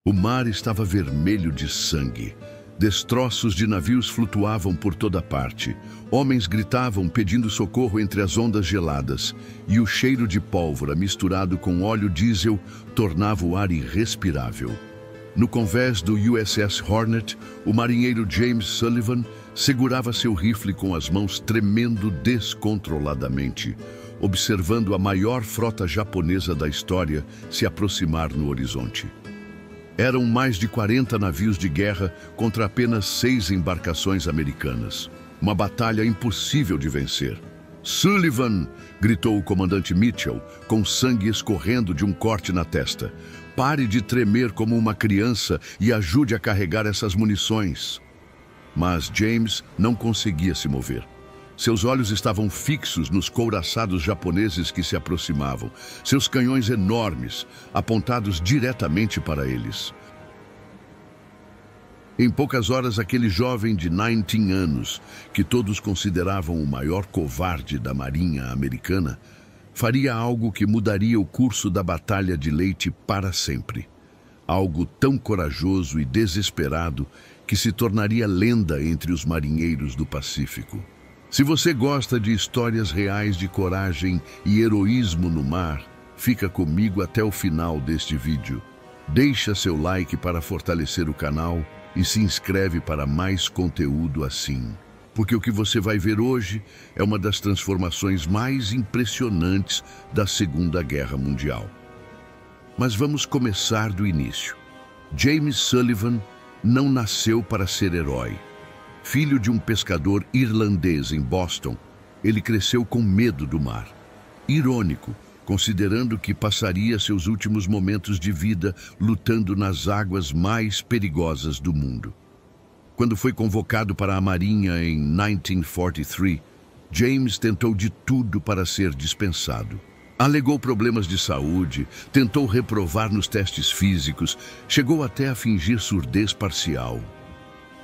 O mar estava vermelho de sangue. Destroços de navios flutuavam por toda parte. Homens gritavam pedindo socorro entre as ondas geladas. E o cheiro de pólvora misturado com óleo diesel tornava o ar irrespirável. No convés do USS Hornet, o marinheiro James Sullivan segurava seu rifle com as mãos tremendo descontroladamente, observando a maior frota japonesa da história se aproximar no horizonte. Eram mais de 40 navios de guerra contra apenas 6 embarcações americanas. Uma batalha impossível de vencer. "Sullivan!" gritou o comandante Mitchell, com sangue escorrendo de um corte na testa. "Pare de tremer como uma criança e ajude a carregar essas munições." Mas James não conseguia se mover. Seus olhos estavam fixos nos couraçados japoneses que se aproximavam, seus canhões enormes, apontados diretamente para eles. Em poucas horas, aquele jovem de 19 anos, que todos consideravam o maior covarde da Marinha Americana, faria algo que mudaria o curso da Batalha de Leyte para sempre. Algo tão corajoso e desesperado que se tornaria lenda entre os marinheiros do Pacífico. Se você gosta de histórias reais de coragem e heroísmo no mar, fica comigo até o final deste vídeo. Deixa seu like para fortalecer o canal e se inscreve para mais conteúdo assim. Porque o que você vai ver hoje é uma das transformações mais impressionantes da Segunda Guerra Mundial. Mas vamos começar do início. James Sullivan não nasceu para ser herói. Filho de um pescador irlandês em Boston, ele cresceu com medo do mar. Irônico, considerando que passaria seus últimos momentos de vida lutando nas águas mais perigosas do mundo. Quando foi convocado para a Marinha em 1943, James tentou de tudo para ser dispensado. Alegou problemas de saúde, tentou reprovar nos testes físicos, chegou até a fingir surdez parcial.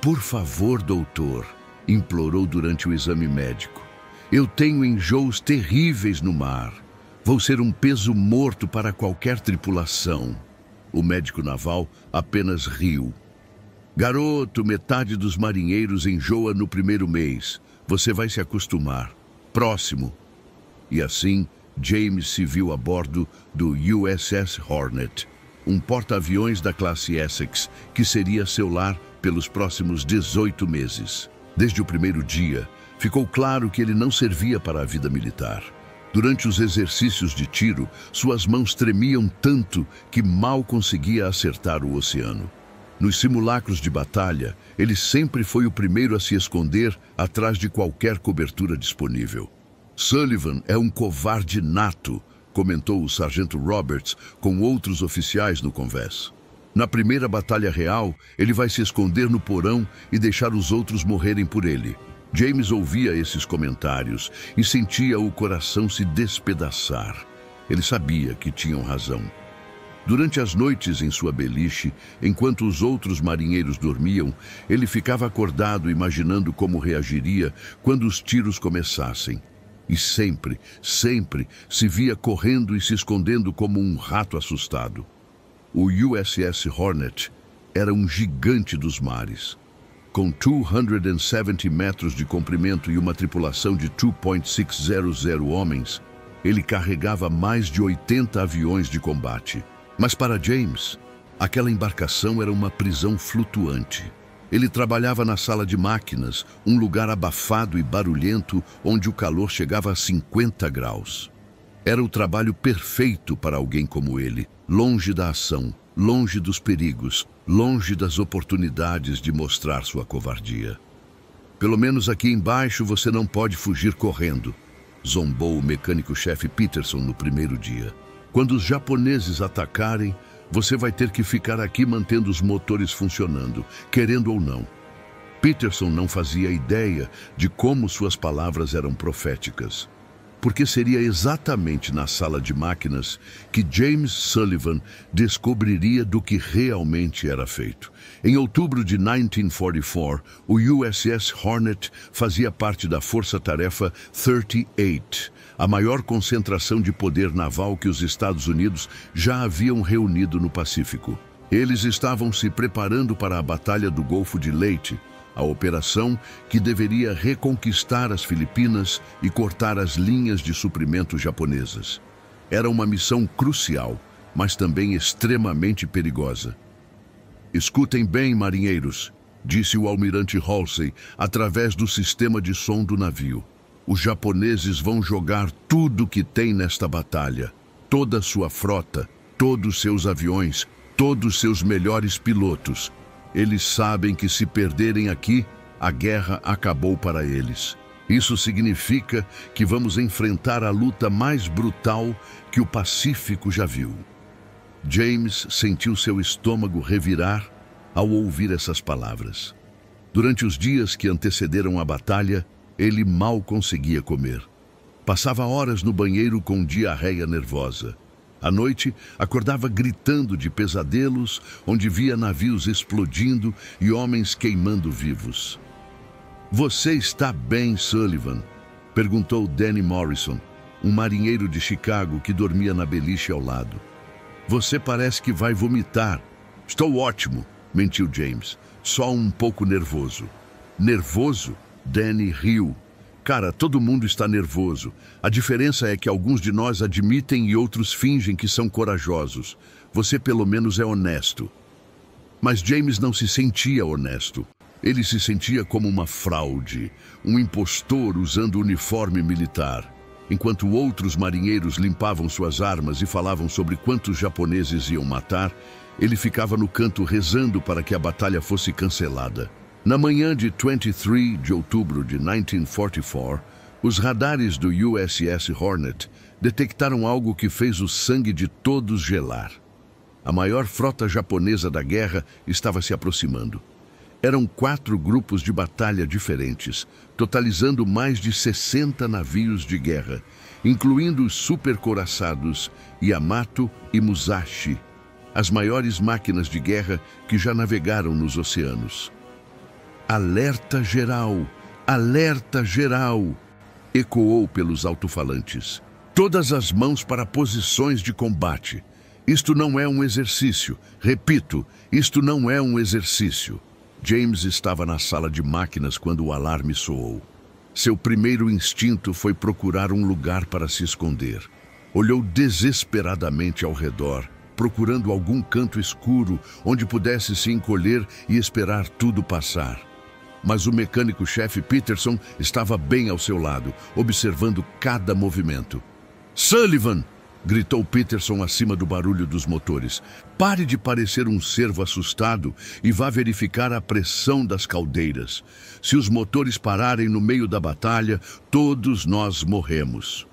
"Por favor, doutor", implorou durante o exame médico. "Eu tenho enjoos terríveis no mar. Vou ser um peso morto para qualquer tripulação." O médico naval apenas riu. "Garoto, metade dos marinheiros enjoa no primeiro mês. Você vai se acostumar. Próximo." E assim, James se viu a bordo do USS Hornet, um porta-aviões da classe Essex, que seria seu lar pelos próximos 18 meses. Desde o primeiro dia, ficou claro que ele não servia para a vida militar. Durante os exercícios de tiro, suas mãos tremiam tanto que mal conseguia acertar o oceano. Nos simulacros de batalha, ele sempre foi o primeiro a se esconder atrás de qualquer cobertura disponível. "Sullivan é um covarde nato", comentou o sargento Roberts com outros oficiais no convés. "Na primeira batalha real, ele vai se esconder no porão e deixar os outros morrerem por ele." James ouvia esses comentários e sentia o coração se despedaçar. Ele sabia que tinham razão. Durante as noites em sua beliche, enquanto os outros marinheiros dormiam, ele ficava acordado imaginando como reagiria quando os tiros começassem. E sempre se via correndo e se escondendo como um rato assustado. O USS Hornet era um gigante dos mares. Com 270 metros de comprimento e uma tripulação de 2.600 homens, ele carregava mais de 80 aviões de combate. Mas para James, aquela embarcação era uma prisão flutuante. Ele trabalhava na sala de máquinas, um lugar abafado e barulhento onde o calor chegava a 50 graus. Era o trabalho perfeito para alguém como ele, longe da ação, longe dos perigos, longe das oportunidades de mostrar sua covardia. "Pelo menos aqui embaixo você não pode fugir correndo", zombou o mecânico-chefe Peterson no primeiro dia. "Quando os japoneses atacarem, você vai ter que ficar aqui mantendo os motores funcionando, querendo ou não." Peterson não fazia ideia de como suas palavras eram proféticas. Porque seria exatamente na sala de máquinas que James Sullivan descobriria do que realmente era feito. Em outubro de 1944, o USS Hornet fazia parte da Força-Tarefa 38, a maior concentração de poder naval que os Estados Unidos já haviam reunido no Pacífico. Eles estavam se preparando para a Batalha do Golfo de Leyte, a operação que deveria reconquistar as Filipinas e cortar as linhas de suprimento japonesas. Era uma missão crucial, mas também extremamente perigosa. "Escutem bem, marinheiros", disse o almirante Halsey através do sistema de som do navio. "Os japoneses vão jogar tudo que tem nesta batalha. Toda a sua frota, todos seus aviões, todos seus melhores pilotos. Eles sabem que se perderem aqui, a guerra acabou para eles. Isso significa que vamos enfrentar a luta mais brutal que o Pacífico já viu." James sentiu seu estômago revirar ao ouvir essas palavras. Durante os dias que antecederam a batalha, ele mal conseguia comer. Passava horas no banheiro com diarreia nervosa. À noite, acordava gritando de pesadelos, onde via navios explodindo e homens queimando vivos. "Você está bem, Sullivan?" perguntou Danny Morrison, um marinheiro de Chicago que dormia na beliche ao lado. "Você parece que vai vomitar." "Estou ótimo", mentiu James. "Só um pouco nervoso." "Nervoso?" Danny riu. "Cara, todo mundo está nervoso. A diferença é que alguns de nós admitem e outros fingem que são corajosos. Você pelo menos é honesto." Mas James não se sentia honesto. Ele se sentia como uma fraude, um impostor usando uniforme militar. Enquanto outros marinheiros limpavam suas armas e falavam sobre quantos japoneses iam matar, ele ficava no canto rezando para que a batalha fosse cancelada. Na manhã de 23 de outubro de 1944, os radares do USS Hornet detectaram algo que fez o sangue de todos gelar. A maior frota japonesa da guerra estava se aproximando. Eram 4 grupos de batalha diferentes, totalizando mais de 60 navios de guerra, incluindo os supercoraçados Yamato e Musashi, as maiores máquinas de guerra que já navegaram nos oceanos. "Alerta geral! Alerta geral!" ecoou pelos alto-falantes. "Todas as mãos para posições de combate. Isto não é um exercício. Repito, isto não é um exercício." James estava na sala de máquinas quando o alarme soou. Seu primeiro instinto foi procurar um lugar para se esconder. Olhou desesperadamente ao redor, procurando algum canto escuro onde pudesse se encolher e esperar tudo passar. Mas o mecânico-chefe Peterson estava bem ao seu lado, observando cada movimento. "Sullivan!" gritou Peterson acima do barulho dos motores. "Pare de parecer um cervo assustado e vá verificar a pressão das caldeiras. Se os motores pararem no meio da batalha, todos nós morremos."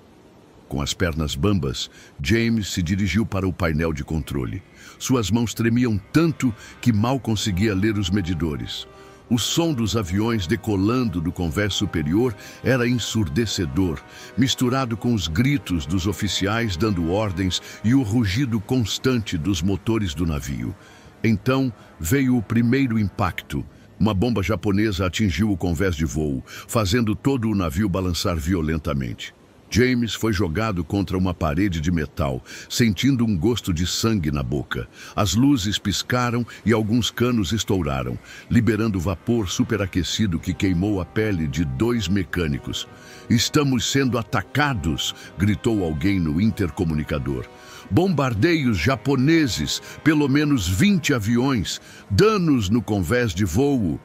Com as pernas bambas, James se dirigiu para o painel de controle. Suas mãos tremiam tanto que mal conseguia ler os medidores. O som dos aviões decolando do convés superior era ensurdecedor, misturado com os gritos dos oficiais dando ordens e o rugido constante dos motores do navio. Então veio o primeiro impacto. Uma bomba japonesa atingiu o convés de voo, fazendo todo o navio balançar violentamente. James foi jogado contra uma parede de metal, sentindo um gosto de sangue na boca. As luzes piscaram e alguns canos estouraram, liberando vapor superaquecido que queimou a pele de 2 mecânicos. "Estamos sendo atacados!" gritou alguém no intercomunicador. "Bombardeios japoneses, pelo menos 20 aviões, danos no convés de voo."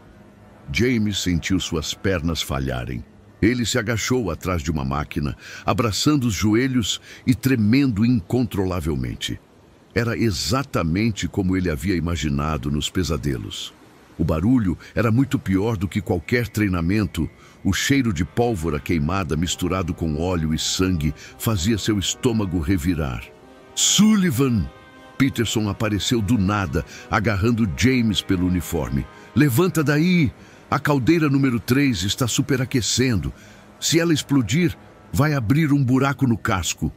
James sentiu suas pernas falharem. Ele se agachou atrás de uma máquina, abraçando os joelhos e tremendo incontrolavelmente. Era exatamente como ele havia imaginado nos pesadelos. O barulho era muito pior do que qualquer treinamento. O cheiro de pólvora queimada misturado com óleo e sangue fazia seu estômago revirar. "Sullivan!" Peterson apareceu do nada, agarrando James pelo uniforme. "Levanta daí! A caldeira número 3 está superaquecendo. Se ela explodir, vai abrir um buraco no casco."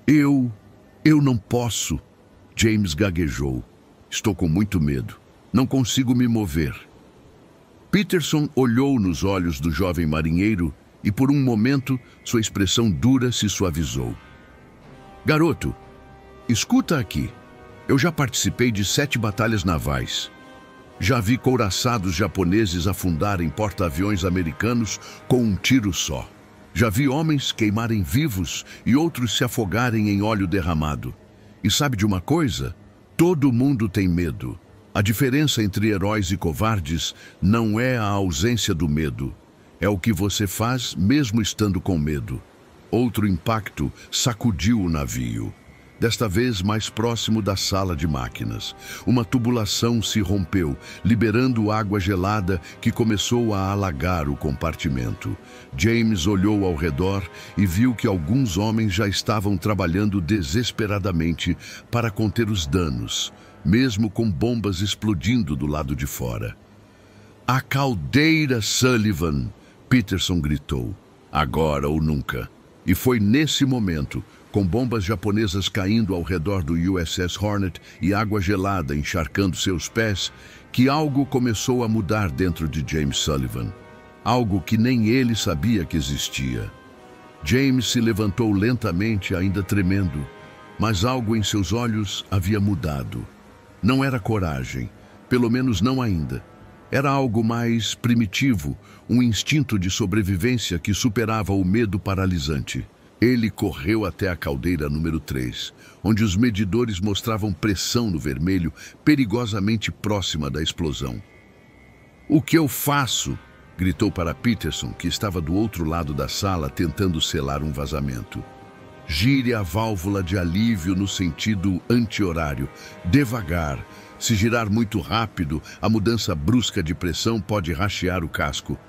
Eu não posso." James gaguejou. "Estou com muito medo. Não consigo me mover." Peterson olhou nos olhos do jovem marinheiro e, por um momento, sua expressão dura se suavizou. "Garoto, escuta aqui. Eu já participei de 7 batalhas navais. Já vi couraçados japoneses afundarem porta-aviões americanos com um tiro só. Já vi homens queimarem vivos e outros se afogarem em óleo derramado. E sabe de uma coisa? Todo mundo tem medo. A diferença entre heróis e covardes não é a ausência do medo. É o que você faz mesmo estando com medo. Outro impacto sacudiu o navio. Desta vez mais próximo da sala de máquinas. Uma tubulação se rompeu, liberando água gelada que começou a alagar o compartimento. James olhou ao redor e viu que alguns homens já estavam trabalhando desesperadamente para conter os danos, mesmo com bombas explodindo do lado de fora. "A caldeira, Sullivan!" Peterson gritou. Agora ou nunca. E foi nesse momento, com bombas japonesas caindo ao redor do USS Hornet e água gelada encharcando seus pés, que algo começou a mudar dentro de James Sullivan. Algo que nem ele sabia que existia. James se levantou lentamente, ainda tremendo, mas algo em seus olhos havia mudado. Não era coragem, pelo menos não ainda. Era algo mais primitivo, um instinto de sobrevivência que superava o medo paralisante. Ele correu até a caldeira número 3, onde os medidores mostravam pressão no vermelho, perigosamente próxima da explosão. "O que eu faço?" gritou para Peterson, que estava do outro lado da sala tentando selar um vazamento. "Gire a válvula de alívio no sentido anti-horário, devagar. Se girar muito rápido, a mudança brusca de pressão pode rachear o casco."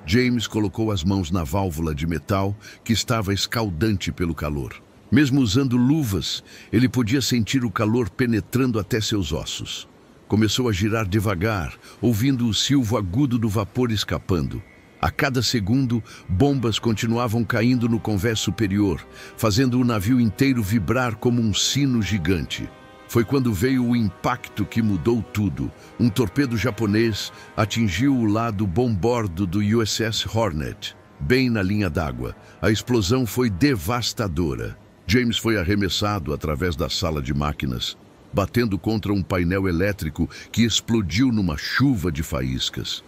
James colocou as mãos na válvula de metal, que estava escaldante pelo calor. Mesmo usando luvas, ele podia sentir o calor penetrando até seus ossos. Começou a girar devagar, ouvindo o silvo agudo do vapor escapando. A cada segundo, bombas continuavam caindo no convés superior, fazendo o navio inteiro vibrar como um sino gigante. Foi quando veio o impacto que mudou tudo. Um torpedo japonês atingiu o lado bombordo do USS Hornet, bem na linha d'água. A explosão foi devastadora. James foi arremessado através da sala de máquinas, batendo contra um painel elétrico que explodiu numa chuva de faíscas.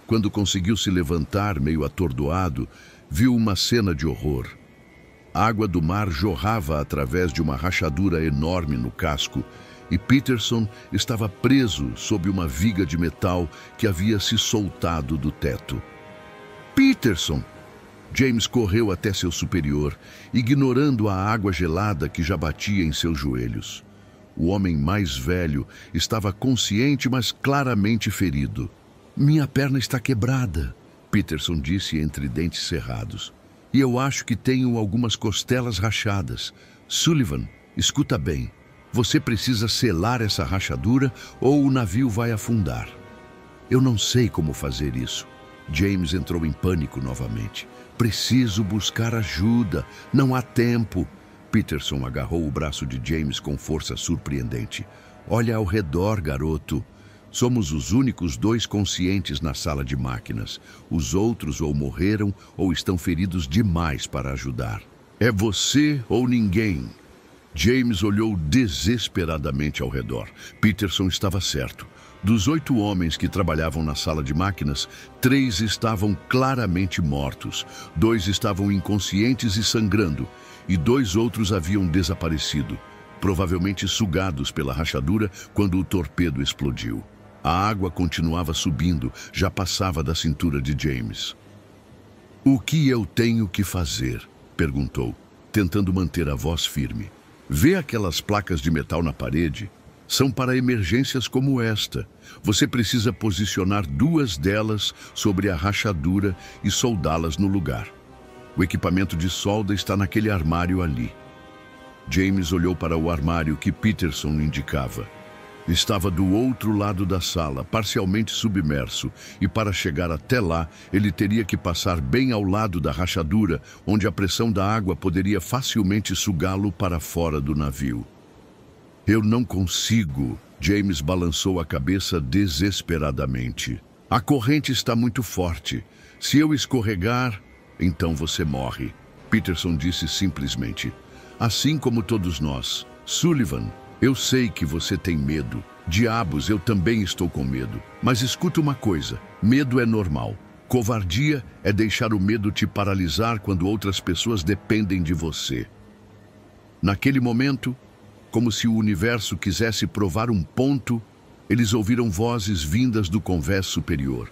Quando conseguiu se levantar, meio atordoado, viu uma cena de horror. A água do mar jorrava através de uma rachadura enorme no casco e Peterson estava preso sob uma viga de metal que havia se soltado do teto. "Peterson!" James correu até seu superior, ignorando a água gelada que já batia em seus joelhos. O homem mais velho estava consciente, mas claramente ferido. "Minha perna está quebrada", Peterson disse entre dentes cerrados. "E eu acho que tenho algumas costelas rachadas. Sullivan, escuta bem. Você precisa selar essa rachadura ou o navio vai afundar." "Eu não sei como fazer isso." James entrou em pânico novamente. "Preciso buscar ajuda. Não há tempo." Peterson agarrou o braço de James com força surpreendente. "Olha ao redor, garoto. Somos os únicos 2 conscientes na sala de máquinas. Os outros ou morreram ou estão feridos demais para ajudar. É você ou ninguém." James olhou desesperadamente ao redor. Peterson estava certo. Dos 8 homens que trabalhavam na sala de máquinas, 3 estavam claramente mortos, 2 estavam inconscientes e sangrando, e 2 outros haviam desaparecido, provavelmente sugados pela rachadura quando o torpedo explodiu. A água continuava subindo, já passava da cintura de James. "O que eu tenho que fazer?" perguntou, tentando manter a voz firme. "Vê aquelas placas de metal na parede? São para emergências como esta. Você precisa posicionar 2 delas sobre a rachadura e soldá-las no lugar. O equipamento de solda está naquele armário ali." James olhou para o armário que Peterson indicava. Estava do outro lado da sala, parcialmente submerso, e para chegar até lá, ele teria que passar bem ao lado da rachadura, onde a pressão da água poderia facilmente sugá-lo para fora do navio. "Eu não consigo." James balançou a cabeça desesperadamente. "A corrente está muito forte. Se eu escorregar, então você morre." Peterson disse simplesmente. "Assim como todos nós. Sullivan, Eu sei que você tem medo. Diabos, eu também estou com medo. Mas escuta uma coisa: medo é normal. Covardia é deixar o medo te paralisar quando outras pessoas dependem de você. Naquele momento, como se o universo quisesse provar um ponto, eles ouviram vozes vindas do convés superior.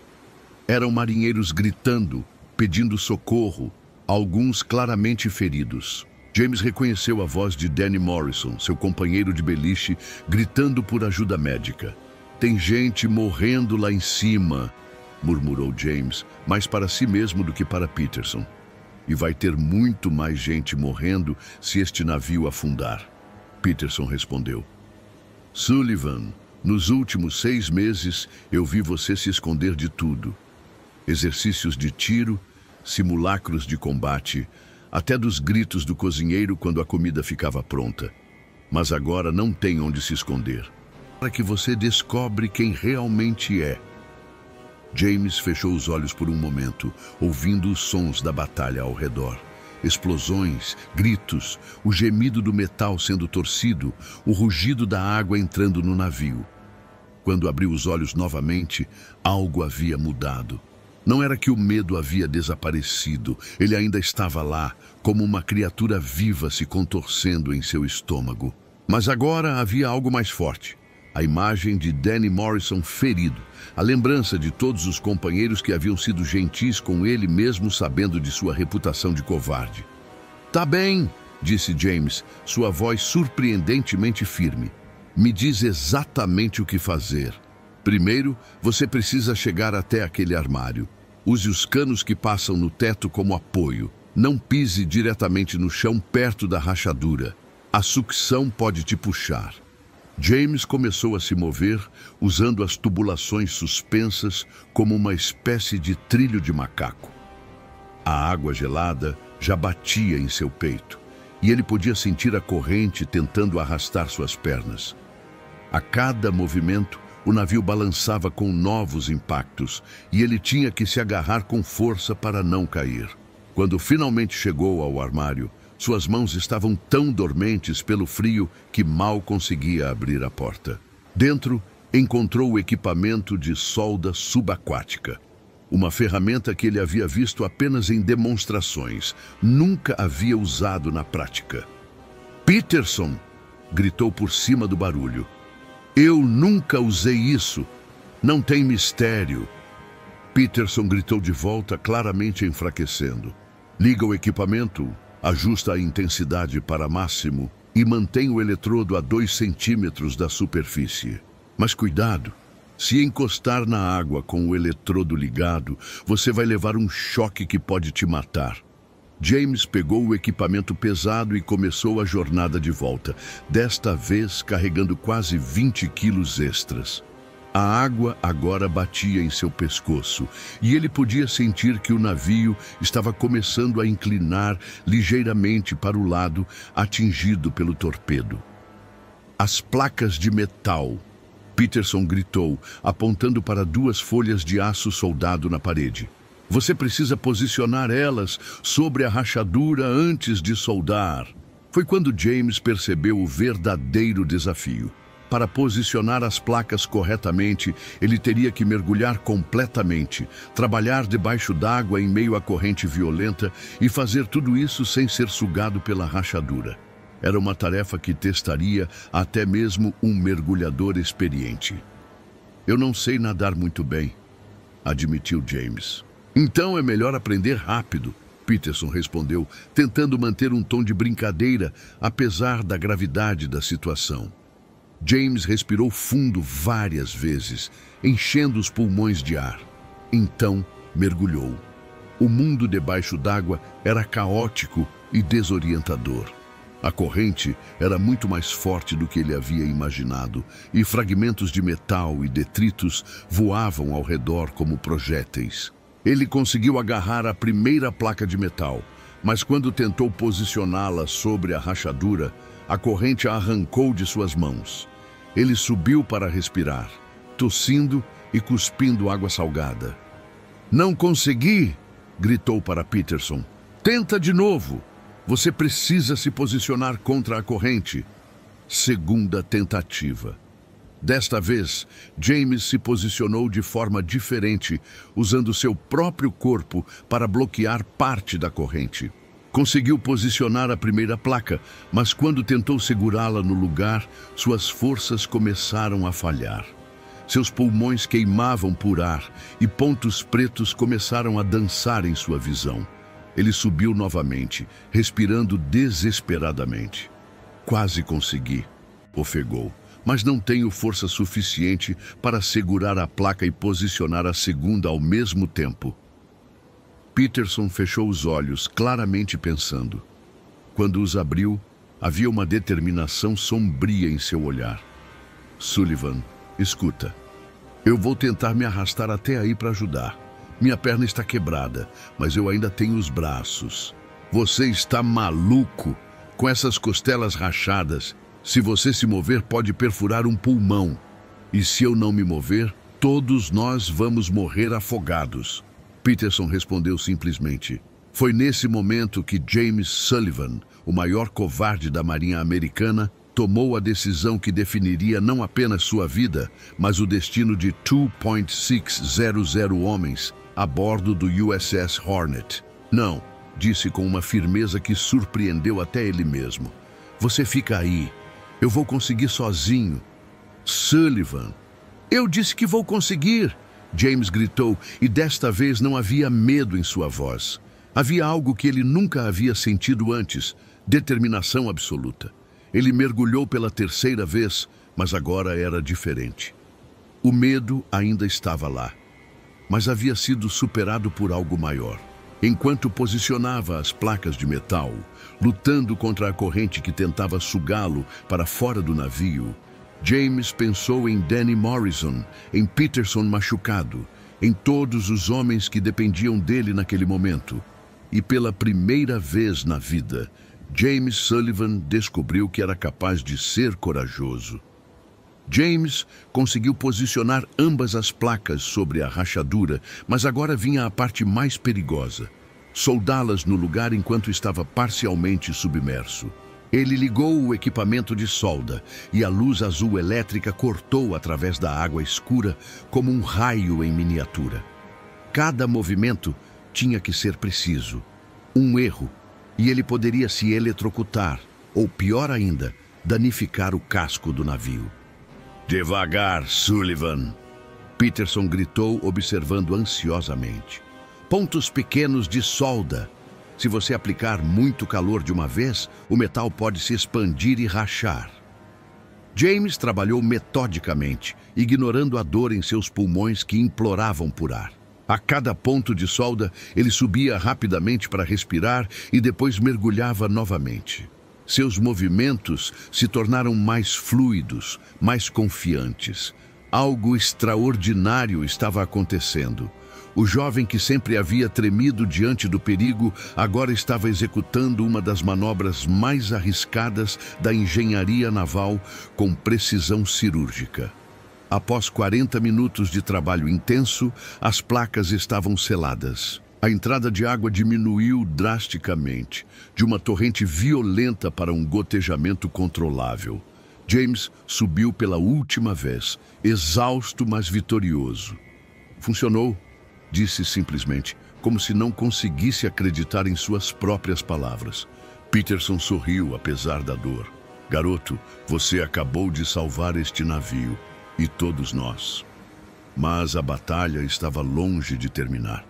Eram marinheiros gritando, pedindo socorro, alguns claramente feridos. James reconheceu a voz de Danny Morrison, seu companheiro de beliche, gritando por ajuda médica. "Tem gente morrendo lá em cima", murmurou James, mais para si mesmo do que para Peterson. "E vai ter muito mais gente morrendo se este navio afundar", Peterson respondeu. "Sullivan, nos últimos 6 meses eu vi você se esconder de tudo. Exercícios de tiro, simulacros de combate, até dos gritos do cozinheiro quando a comida ficava pronta. Mas agora não tem onde se esconder. Para que você descobre quem realmente é." James fechou os olhos por um momento, ouvindo os sons da batalha ao redor. Explosões, gritos, o gemido do metal sendo torcido, o rugido da água entrando no navio. Quando abriu os olhos novamente, algo havia mudado. Não era que o medo havia desaparecido, ele ainda estava lá, como uma criatura viva se contorcendo em seu estômago. Mas agora havia algo mais forte. A imagem de Danny Morrison ferido, a lembrança de todos os companheiros que haviam sido gentis com ele mesmo sabendo de sua reputação de covarde. "Tá bem", disse James, sua voz surpreendentemente firme. "Me diz exatamente o que fazer. Primeiro, você precisa chegar até aquele armário. Use os canos que passam no teto como apoio. Não pise diretamente no chão perto da rachadura. A sucção pode te puxar." James começou a se mover, usando as tubulações suspensas como uma espécie de trilho de macaco. A água gelada já batia em seu peito, e ele podia sentir a corrente tentando arrastar suas pernas. A cada movimento, o navio balançava com novos impactos, e ele tinha que se agarrar com força para não cair. Quando finalmente chegou ao armário, suas mãos estavam tão dormentes pelo frio que mal conseguia abrir a porta. Dentro, encontrou o equipamento de solda subaquática. Uma ferramenta que ele havia visto apenas em demonstrações, nunca havia usado na prática. "Peterson!" gritou por cima do barulho. "Eu nunca usei isso. Não tem mistério." Peterson gritou de volta, claramente enfraquecendo. "Liga o equipamento, ajusta a intensidade para máximo e mantém o eletrodo a 2 centímetros da superfície. Mas cuidado, se encostar na água com o eletrodo ligado, você vai levar um choque que pode te matar." James pegou o equipamento pesado e começou a jornada de volta, desta vez carregando quase 20 quilos extras. A água agora batia em seu pescoço e ele podia sentir que o navio estava começando a inclinar ligeiramente para o lado, atingido pelo torpedo. "As placas de metal!" Peterson gritou, apontando para 2 folhas de aço soldado na parede. "Você precisa posicionar elas sobre a rachadura antes de soldar." Foi quando James percebeu o verdadeiro desafio. Para posicionar as placas corretamente, ele teria que mergulhar completamente, trabalhar debaixo d'água em meio à corrente violenta e fazer tudo isso sem ser sugado pela rachadura. Era uma tarefa que testaria até mesmo um mergulhador experiente. "Eu não sei nadar muito bem", admitiu James. "Então é melhor aprender rápido", Peterson respondeu, tentando manter um tom de brincadeira, apesar da gravidade da situação. James respirou fundo várias vezes, enchendo os pulmões de ar. Então, mergulhou. O mundo debaixo d'água era caótico e desorientador. A corrente era muito mais forte do que ele havia imaginado, e fragmentos de metal e detritos voavam ao redor como projéteis. Ele conseguiu agarrar a primeira placa de metal, mas quando tentou posicioná-la sobre a rachadura, a corrente a arrancou de suas mãos. Ele subiu para respirar, tossindo e cuspindo água salgada. "Não consegui!" gritou para Peterson. "Tenta de novo! Você precisa se posicionar contra a corrente." Segunda tentativa. Desta vez, James se posicionou de forma diferente, usando seu próprio corpo para bloquear parte da corrente. Conseguiu posicionar a primeira placa, mas quando tentou segurá-la no lugar, suas forças começaram a falhar. Seus pulmões queimavam por ar e pontos pretos começaram a dançar em sua visão. Ele subiu novamente, respirando desesperadamente. Quase consegui, ofegou, mas não tenho força suficiente para segurar a placa e posicionar a segunda ao mesmo tempo. Peterson fechou os olhos, claramente pensando. Quando os abriu, havia uma determinação sombria em seu olhar. Sullivan, escuta. Eu vou tentar me arrastar até aí para ajudar. Minha perna está quebrada, mas eu ainda tenho os braços. Você está maluco? Com essas costelas rachadas, se você se mover, pode perfurar um pulmão. E se eu não me mover, todos nós vamos morrer afogados. Peterson respondeu simplesmente. Foi nesse momento que James Sullivan, o maior covarde da Marinha Americana, tomou a decisão que definiria não apenas sua vida, mas o destino de 2,600 homens a bordo do USS Hornet. Não, disse com uma firmeza que surpreendeu até ele mesmo. Você fica aí. Eu vou conseguir sozinho. Sullivan. Eu disse que vou conseguir, James gritou, e desta vez não havia medo em sua voz. Havia algo que ele nunca havia sentido antes, determinação absoluta. Ele mergulhou pela terceira vez, mas agora era diferente. O medo ainda estava lá, mas havia sido superado por algo maior. Enquanto posicionava as placas de metal, lutando contra a corrente que tentava sugá-lo para fora do navio, James pensou em Danny Morrison, em Peterson machucado, em todos os homens que dependiam dele naquele momento. E pela primeira vez na vida, James Sullivan descobriu que era capaz de ser corajoso. James conseguiu posicionar ambas as placas sobre a rachadura, mas agora vinha a parte mais perigosa: soldá-las no lugar enquanto estava parcialmente submerso. Ele ligou o equipamento de solda e a luz azul elétrica cortou através da água escura como um raio em miniatura. Cada movimento tinha que ser preciso. Um erro, e ele poderia se eletrocutar, ou pior ainda, danificar o casco do navio. Devagar, Sullivan! Peterson gritou, observando ansiosamente. Pontos pequenos de solda. Se você aplicar muito calor de uma vez, o metal pode se expandir e rachar. James trabalhou metodicamente, ignorando a dor em seus pulmões que imploravam por ar. A cada ponto de solda, ele subia rapidamente para respirar e depois mergulhava novamente. Seus movimentos se tornaram mais fluidos, mais confiantes. Algo extraordinário estava acontecendo. O jovem que sempre havia tremido diante do perigo agora estava executando uma das manobras mais arriscadas da engenharia naval com precisão cirúrgica. Após 40 minutos de trabalho intenso, as placas estavam seladas. A entrada de água diminuiu drasticamente, de uma torrente violenta para um gotejamento controlável. James subiu pela última vez, exausto, mas vitorioso. Funcionou, disse simplesmente, como se não conseguisse acreditar em suas próprias palavras. Peterson sorriu, apesar da dor. Garoto, você acabou de salvar este navio, e todos nós. Mas a batalha estava longe de terminar.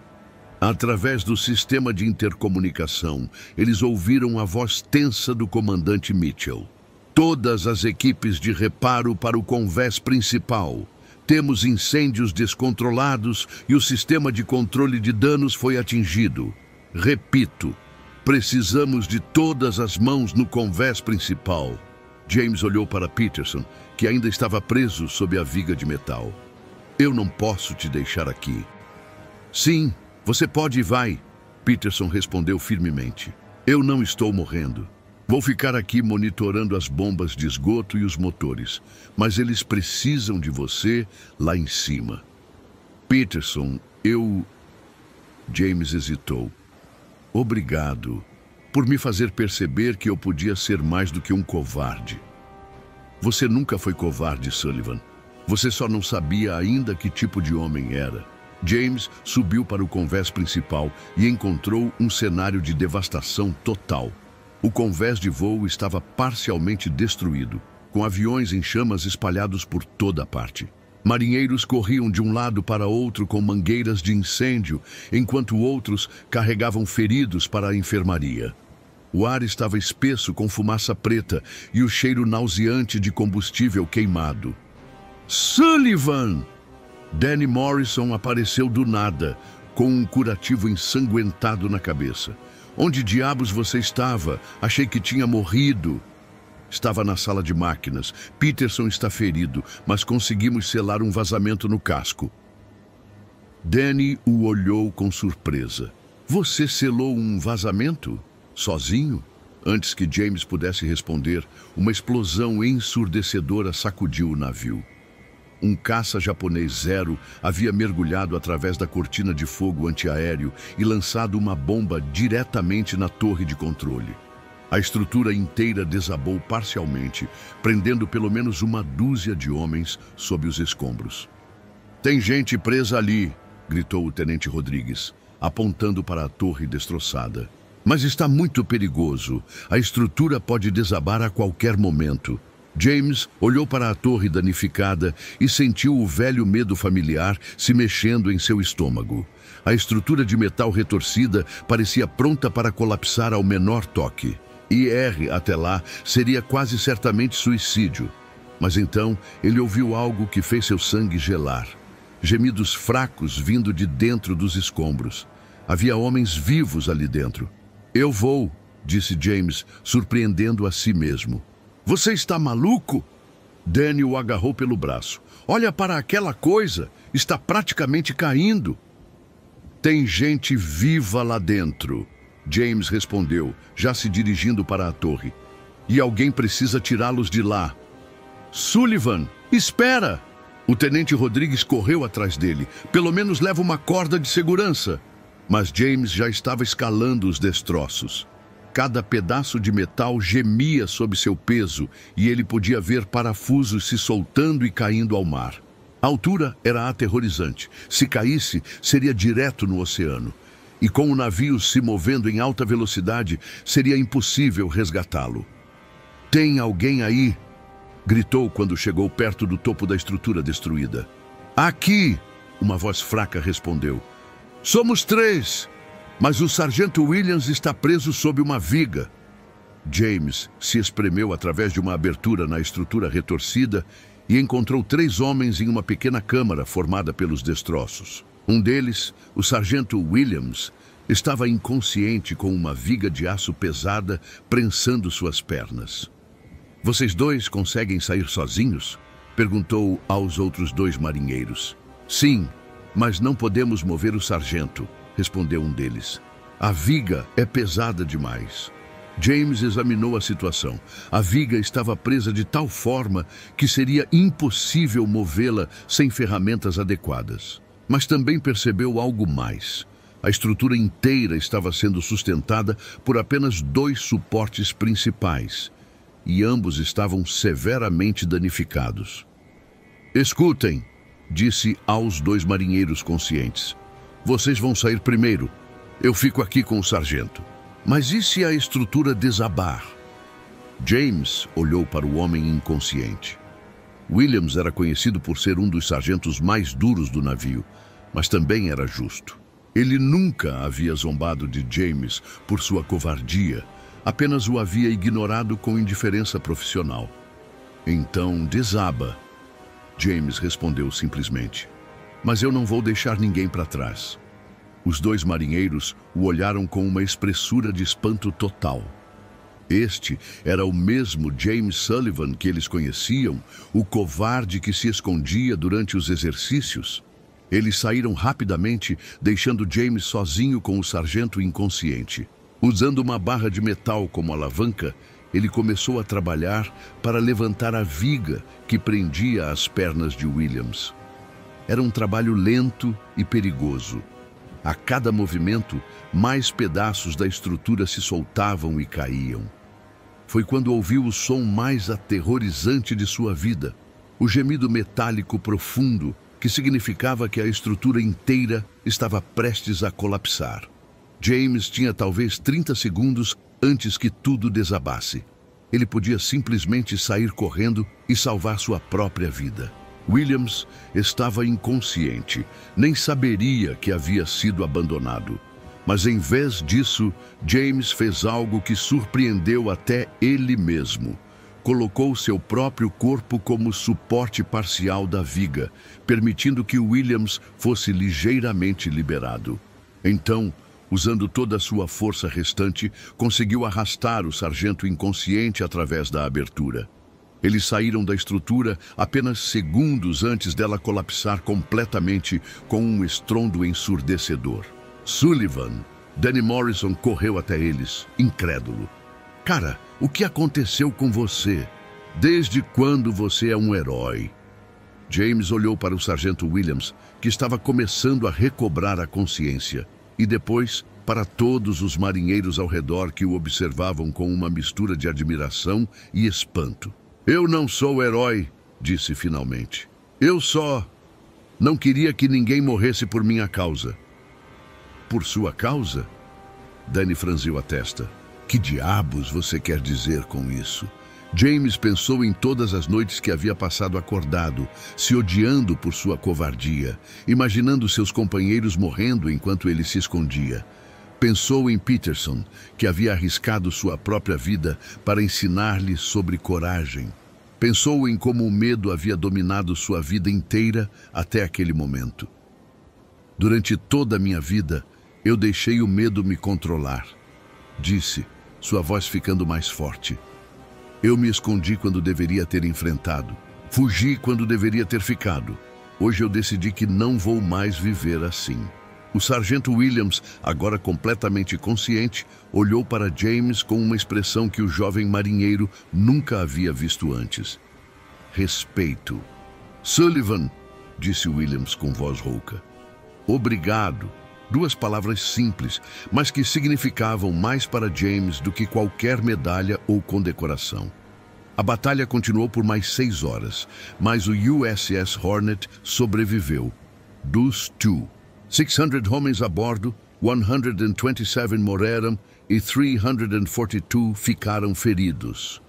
Através do sistema de intercomunicação, eles ouviram a voz tensa do comandante Mitchell. Todas as equipes de reparo para o convés principal. Temos incêndios descontrolados e o sistema de controle de danos foi atingido. Repito, precisamos de todas as mãos no convés principal. James olhou para Peterson, que ainda estava preso sob a viga de metal. Eu não posso te deixar aqui. Sim, você pode e vai, Peterson respondeu firmemente. Eu não estou morrendo. Vou ficar aqui monitorando as bombas de esgoto e os motores, mas eles precisam de você lá em cima. Peterson, James hesitou. Obrigado por me fazer perceber que eu podia ser mais do que um covarde. Você nunca foi covarde, Sullivan. Você só não sabia ainda que tipo de homem era. James subiu para o convés principal e encontrou um cenário de devastação total. O convés de voo estava parcialmente destruído, com aviões em chamas espalhados por toda parte. Marinheiros corriam de um lado para outro com mangueiras de incêndio, enquanto outros carregavam feridos para a enfermaria. O ar estava espesso com fumaça preta e o cheiro nauseante de combustível queimado. Sullivan! Danny Morrison apareceu do nada, com um curativo ensanguentado na cabeça. Onde diabos você estava? Achei que tinha morrido. Estava na sala de máquinas. Peterson está ferido, mas conseguimos selar um vazamento no casco. Danny o olhou com surpresa. Você selou um vazamento? Sozinho? Antes que James pudesse responder, uma explosão ensurdecedora sacudiu o navio. Um caça japonês Zero havia mergulhado através da cortina de fogo antiaéreo e lançado uma bomba diretamente na torre de controle. A estrutura inteira desabou parcialmente, prendendo pelo menos uma dúzia de homens sob os escombros. Tem gente presa ali, gritou o tenente Rodrigues, apontando para a torre destroçada. Mas está muito perigoso. A estrutura pode desabar a qualquer momento. James olhou para a torre danificada e sentiu o velho medo familiar se mexendo em seu estômago. A estrutura de metal retorcida parecia pronta para colapsar ao menor toque. Ir até lá seria quase certamente suicídio. Mas então ele ouviu algo que fez seu sangue gelar. Gemidos fracos vindo de dentro dos escombros. Havia homens vivos ali dentro. Eu vou, disse James, surpreendendo a si mesmo. Você está maluco? Danny o agarrou pelo braço. Olha para aquela coisa, está praticamente caindo. Tem gente viva lá dentro, James respondeu, já se dirigindo para a torre. E alguém precisa tirá-los de lá. Sullivan, espera! O tenente Rodrigues correu atrás dele. Pelo menos leva uma corda de segurança. Mas James já estava escalando os destroços. Cada pedaço de metal gemia sob seu peso e ele podia ver parafusos se soltando e caindo ao mar. A altura era aterrorizante. Se caísse, seria direto no oceano. E com o navio se movendo em alta velocidade, seria impossível resgatá-lo. Tem alguém aí? Gritou quando chegou perto do topo da estrutura destruída. Aqui! Uma voz fraca respondeu. Somos 3! Mas o sargento Williams está preso sob uma viga. James se espremeu através de uma abertura na estrutura retorcida e encontrou 3 homens em uma pequena câmara formada pelos destroços. Um deles, o sargento Williams, estava inconsciente com uma viga de aço pesada prensando suas pernas. Vocês 2 conseguem sair sozinhos? Perguntou aos outros 2 marinheiros. Sim, mas não podemos mover o sargento, respondeu um deles. A viga é pesada demais. James examinou a situação. A viga estava presa de tal forma que seria impossível movê-la sem ferramentas adequadas. Mas também percebeu algo mais. A estrutura inteira estava sendo sustentada por apenas 2 suportes principais, e ambos estavam severamente danificados. Escutem, disse aos 2 marinheiros conscientes. Vocês vão sair primeiro. Eu fico aqui com o sargento. Mas e se a estrutura desabar? James olhou para o homem inconsciente. Williams era conhecido por ser um dos sargentos mais duros do navio, mas também era justo. Ele nunca havia zombado de James por sua covardia, apenas o havia ignorado com indiferença profissional. Então desaba, James respondeu simplesmente. Mas eu não vou deixar ninguém para trás. Os 2 marinheiros o olharam com uma expressura de espanto total. Este era o mesmo James Sullivan que eles conheciam, o covarde que se escondia durante os exercícios. Eles saíram rapidamente, deixando James sozinho com o sargento inconsciente. Usando uma barra de metal como alavanca, ele começou a trabalhar para levantar a viga que prendia as pernas de Williams. Era um trabalho lento e perigoso. A cada movimento, mais pedaços da estrutura se soltavam e caíam. foi quando ouviu o som mais aterrorizante de sua vida. O gemido metálico profundo, que significava que a estrutura inteira estava prestes a colapsar. James tinha talvez 30 segundos antes que tudo desabasse. Ele podia simplesmente sair correndo e salvar sua própria vida. Williams estava inconsciente, nem saberia que havia sido abandonado. Mas em vez disso, James fez algo que surpreendeu até ele mesmo. Colocou seu próprio corpo como suporte parcial da viga, permitindo que Williams fosse ligeiramente liberado. Então, usando toda a sua força restante, conseguiu arrastar o sargento inconsciente através da abertura. Eles saíram da estrutura apenas segundos antes dela colapsar completamente com um estrondo ensurdecedor. Sullivan, Danny Morrison, correu até eles, incrédulo. Cara, o que aconteceu com você? Desde quando você é um herói? James olhou para o sargento Williams, que estava começando a recobrar a consciência, e depois para todos os marinheiros ao redor que o observavam com uma mistura de admiração e espanto. Eu não sou herói, disse finalmente. Eu só não queria que ninguém morresse por minha causa. Por sua causa? Danny franziu a testa. Que diabos você quer dizer com isso? James pensou em todas as noites que havia passado acordado, se odiando por sua covardia, imaginando seus companheiros morrendo enquanto ele se escondia. Pensou em Peterson, que havia arriscado sua própria vida para ensinar-lhe sobre coragem. Pensou em como o medo havia dominado sua vida inteira até aquele momento. Durante toda a minha vida, eu deixei o medo me controlar, disse, sua voz ficando mais forte. Eu me escondi quando deveria ter enfrentado. Fugi quando deveria ter ficado. Hoje eu decidi que não vou mais viver assim. O sargento Williams, agora completamente consciente, olhou para James com uma expressão que o jovem marinheiro nunca havia visto antes. Respeito. Sullivan, disse Williams com voz rouca. Obrigado. Duas palavras simples, mas que significavam mais para James do que qualquer medalha ou condecoração. A batalha continuou por mais 6 horas, mas o USS Hornet sobreviveu. Dos 600 homens a bordo, 127 morreram e 342 ficaram feridos.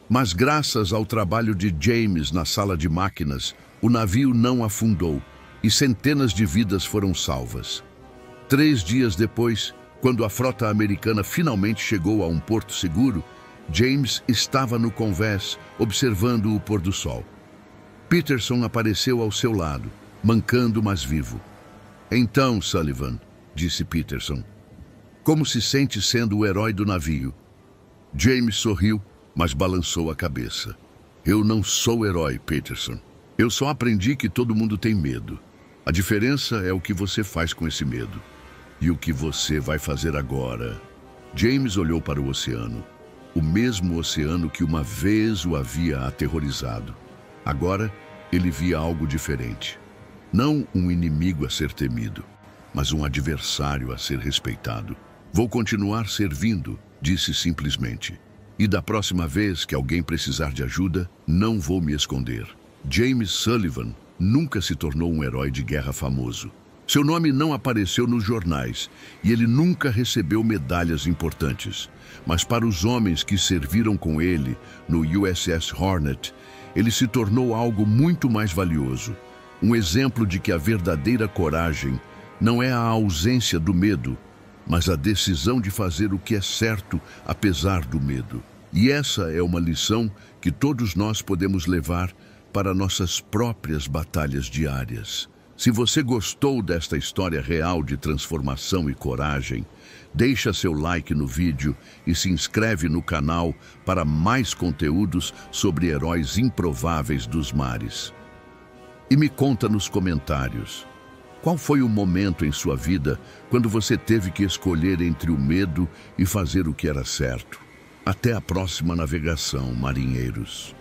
Mas graças ao trabalho de James na sala de máquinas, o navio não afundou e centenas de vidas foram salvas. 3 dias depois, quando a frota americana finalmente chegou a um porto seguro, James estava no convés, observando o pôr do sol. Peterson apareceu ao seu lado, mancando, mas vivo. Então, Sullivan, disse Peterson, como se sente sendo o herói do navio? James sorriu, mas balançou a cabeça. Eu não sou herói, Peterson. Eu só aprendi que todo mundo tem medo. A diferença é o que você faz com esse medo. E o que você vai fazer agora? James olhou para o oceano. O mesmo oceano que uma vez o havia aterrorizado. Agora, ele via algo diferente. Não um inimigo a ser temido, mas um adversário a ser respeitado. Vou continuar servindo, disse simplesmente. E da próxima vez que alguém precisar de ajuda, não vou me esconder. James Sullivan nunca se tornou um herói de guerra famoso. Seu nome não apareceu nos jornais e ele nunca recebeu medalhas importantes. Mas para os homens que serviram com ele no USS Hornet, ele se tornou algo muito mais valioso. Um exemplo de que a verdadeira coragem não é a ausência do medo, mas a decisão de fazer o que é certo apesar do medo. E essa é uma lição que todos nós podemos levar para nossas próprias batalhas diárias. Se você gostou desta história real de transformação e coragem, deixa seu like no vídeo e se inscreve no canal para mais conteúdos sobre heróis improváveis dos mares. E me conta nos comentários, qual foi o momento em sua vida quando você teve que escolher entre o medo e fazer o que era certo? Até a próxima navegação, marinheiros.